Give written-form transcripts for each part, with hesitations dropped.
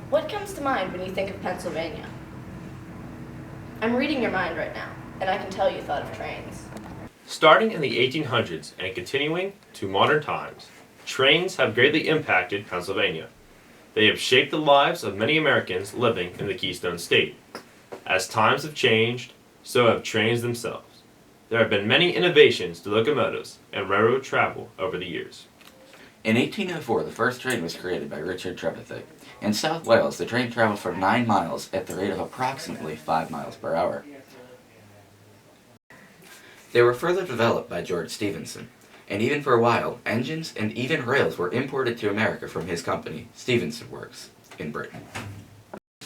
What comes to mind when you think of Pennsylvania? I'm reading your mind right now, and I can tell you thought of trains. Starting in the 1800s and continuing to modern times, trains have greatly impacted Pennsylvania. They have shaped the lives of many Americans living in the Keystone State. As times have changed, so have trains themselves. There have been many innovations to locomotives and railroad travel over the years. In 1804, the first train was created by Richard Trevithick. In South Wales, the train traveled for 9 miles at the rate of approximately 5 miles per hour. They were further developed by George Stephenson, and even for a while, engines and even rails were imported to America from his company, Stephenson Works, in Britain.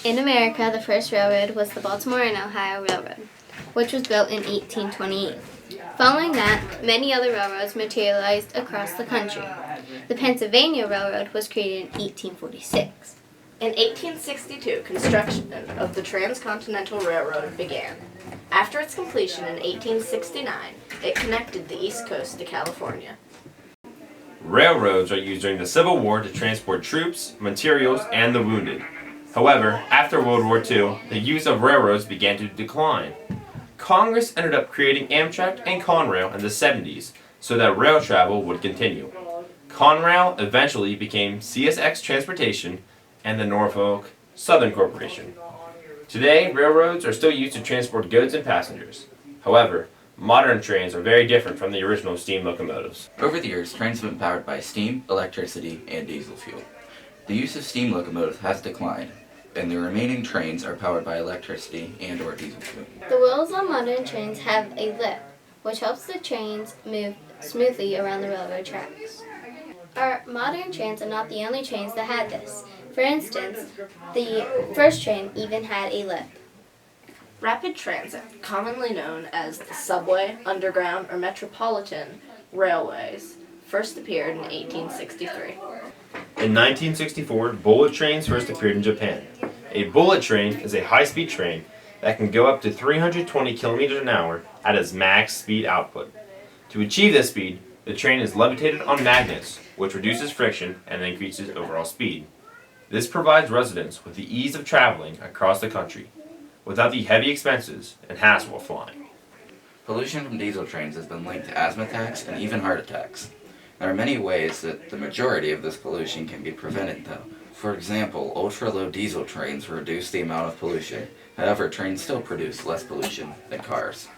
In America, the first railroad was the Baltimore and Ohio Railroad, which was built in 1828. Following that, many other railroads materialized across the country. The Pennsylvania Railroad was created in 1846. In 1862, construction of the Transcontinental Railroad began. After its completion in 1869, it connected the East Coast to California. Railroads are used during the Civil War to transport troops, materials, and the wounded. However, after World War II, the use of railroads began to decline. Congress ended up creating Amtrak and Conrail in the 70s so that rail travel would continue. Conrail eventually became CSX Transportation and the Norfolk Southern Corporation. Today, railroads are still used to transport goods and passengers. However, modern trains are very different from the original steam locomotives. Over the years, trains have been powered by steam, electricity, and diesel fuel. The use of steam locomotives has declined, and the remaining trains are powered by electricity and/or diesel fuel. The wheels on modern trains have a lip, which helps the trains move smoothly around the railroad tracks. Our modern trains are not the only trains that had this. For instance, the first train even had a lip. Rapid transit, commonly known as the subway, underground, or metropolitan railways, first appeared in 1863. In 1964, bullet trains first appeared in Japan. A bullet train is a high-speed train that can go up to 320 kilometers an hour at its max speed output. To achieve this speed, the train is levitated on magnets, which reduces friction and increases overall speed. This provides residents with the ease of traveling across the country, without the heavy expenses and hassle of flying. Pollution from diesel trains has been linked to asthma attacks and even heart attacks. There are many ways that the majority of this pollution can be prevented, though. For example, ultra-low diesel trains reduce the amount of pollution. However, trains still produce less pollution than cars.